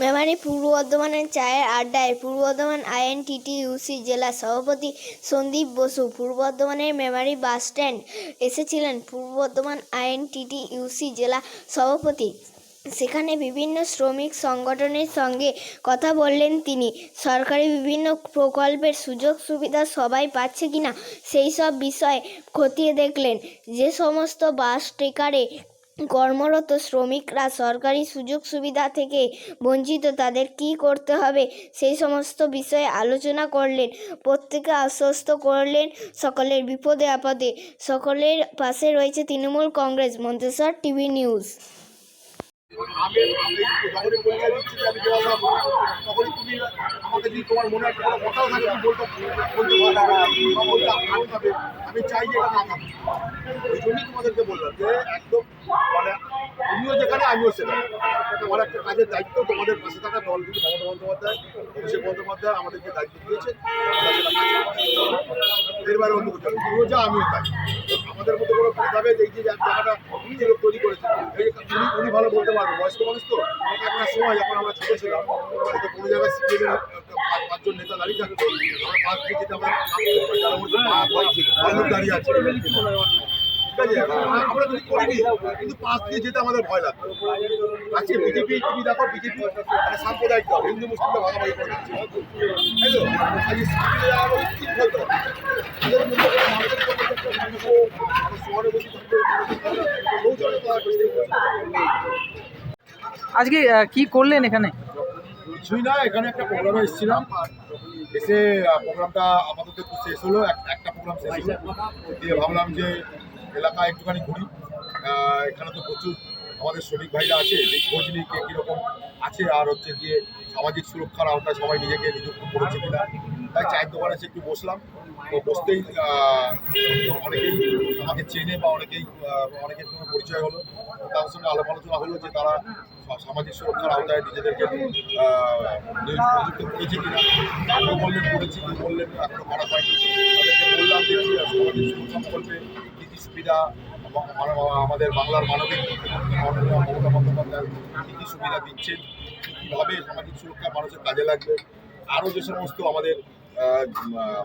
মেমারি পূর্ব বর্ধমানের চায়ের আড্ডায় পূর্ব বর্ধমান আইএনটিটিইউসি জেলা সভাপতি সন্দীপ বসু পূর্ব বর্ধমানের মেমারি বাস স্ট্যান্ড এসেছিলেন পূর্ব বর্ধমান আইএনটিটিইউসি জেলা সভাপতি। সেখানে বিভিন্ন শ্রমিক সংগঠনের সঙ্গে কথা বললেন তিনি। সরকারি বিভিন্ন প্রকল্পের সুযোগ সুবিধা সবাই পাচ্ছে কিনা সেই সব বিষয় খতিয়ে দেখলেন। যে সমস্ত বাস ট্রেকারে কর্মরত শ্রমিকরা সরকারি সুযোগ সুবিধা থেকে বঞ্চিত, তাদের কি করতে হবে সেই সমস্ত বিষয়ে আলোচনা করলেন। প্রত্যেকে আশ্বস্ত করলেন সকলের বিপদে আপদে সকলের পাশে রয়েছে তৃণমূল কংগ্রেস। Manteswar TV news. আমি যখনই পরিচয় দিচ্ছি যে আমি দেওয়া যাবো, তখনই তুমি আমাকে যদি তোমার মনে একটা কোনো কথাও থাকে তুমি বলতে হবে। আমি চাই যে এটা না থাকবে। ওই জন্যই তোমাদেরকে বললাম যে একদম মানে তুমিও যেখানে আমিও সেখানে। তোমার একটা কাজের দায়িত্ব, তোমাদের পাশে থাকা দল কিন্তু মমতা বন্দ্যোপাধ্যায়, অভিষেক বন্দ্যোপাধ্যায় আমাদেরকে দায়িত্ব দিয়েছে। আমরা সেটা কাজ করছি। এর বাইরে অন্য কিছু তুমিও যা আমিও তাই। আমাদের মধ্যে কোনো ভেদাভেদ এই যে জায়গাটা নিজের তৈরি করেছে, উনি ভালো বলতে পারবে। বয়স্ক মানুষ তো, একটা সময় যখন আমরা ছোটো ছিলাম, হয়তো কোনো জায়গায় সিপিএমের 5জন নেতা দাঁড়িয়ে থাকতো, আমরা 5 দিয়ে যেতে আমরা যার মধ্যে দাঁড়িয়ে আছে, ঠিক আছে, আমরা যদি করিনি কিন্তু 5 দিয়ে যেতে আমাদের ভয় লাগতো। আজকে বিজেপি তুমি দেখো, বিজেপি সাম্প্রদায়িক দল, হিন্দু মুসলিমরা ভাগাভাগি করে দিচ্ছে, তাই তো? আজকে আজকে কি করলেন এখানে? কিছুই না, এখানে একটা প্রোগ্রামে এসেছিলাম, এসে প্রোগ্রামটা আপাতত একটু শেষ হলো, একটা প্রোগ্রাম শেষ হলো, দিয়ে ভাবলাম যে এলাকা একটুখানি ঘুরি। এখানে তো প্রচুর আমাদের শ্রমিক ভাইরা আছে, যে খোঁজ নিই কে কীরকম আছে, আর হচ্ছে গিয়ে সামাজিক সুরক্ষার আওতায় সবাই নিজেকে নিযুক্ত করেছে কিনা। তাই চায়ের দোকানে এসে একটু বসলাম। তো বসতেই অনেকেই আমাকে চেনে বা অনেকের সঙ্গে পরিচয় হলো। তাদের সঙ্গে আলাপ আলোচনা হলো যে তারা সামাজিক সুরক্ষার আওতায় নিজেদেরকে নিযুক্ত করেছে কিনা। কেউ বললেন করেছি, কেউ বললেন এখনো করা হয়নি। তাদেরকে বললাম যে সামাজিক সুরক্ষা প্রকল্পে কী কী সুবিধা আমাদের বাংলার মানবিক মাননীয় মমতা বন্দ্যোপাধ্যায় কী কী সুবিধা দিচ্ছেন, কীভাবে সামাজিক সুরক্ষা মানুষের কাজে লাগবে। আরও যে সমস্ত আমাদের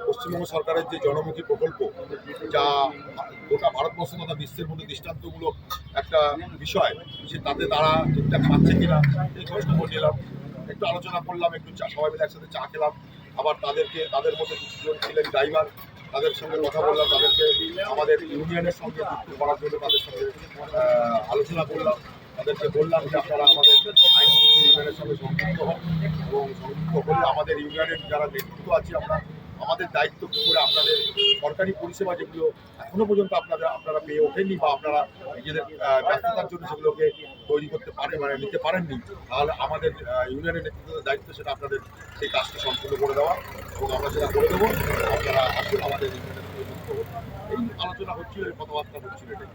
পশ্চিমবঙ্গ সরকারের যে জনমুখী প্রকল্প, যা গোটা ভারতবর্ষ তথা বিশ্বের মধ্যে দৃষ্টান্তমূলক একটা বিষয়, সে তাতে তারা ঠিকঠাক পাচ্ছে কিনা এই খোঁজখবর নিলাম। একটু আলোচনা করলাম, একটু সবাই মিলে একসাথে চা খেলাম। আবার তাদের মধ্যে কিছুজন ছিলেন ড্রাইভার, তাদের সঙ্গে কথা বললাম, তাদেরকে আমাদের ইউনিয়নের সঙ্গে যুক্ত করার জন্য তাদের সঙ্গে আলোচনা করলাম। তাদেরকে বললাম যে আপনারা আমাদের আইনজীবী ইউনিয়নের সঙ্গে সংযুক্ত হন, এবং সংযুক্ত হলে আমাদের ইউনিয়নের যারা নেতৃত্ব আছে আমরা আমাদের দায়িত্ব কী করে আপনাদের সরকারি পরিষেবা যেগুলো এখনও পর্যন্ত আপনারা পেয়ে ওঠেননি বা আপনারা নিজেদের ব্যস্ততার জন্য সেগুলোকে তৈরি করতে পারেন, মানে নিতে পারেননি, তাহলে আমাদের ইউনিয়নের নেতৃত্বের দায়িত্ব সেটা আপনাদের সেই কাজটি সম্পূর্ণ করে দেওয়া, এবং আমরা সেটা করে দেবো। আপনারা আসুন আমাদের ইউনিয়নের সঙ্গে যুক্ত হন। এই আলোচনা হচ্ছিল, এই কথাবার্তা হচ্ছিল, এটাই।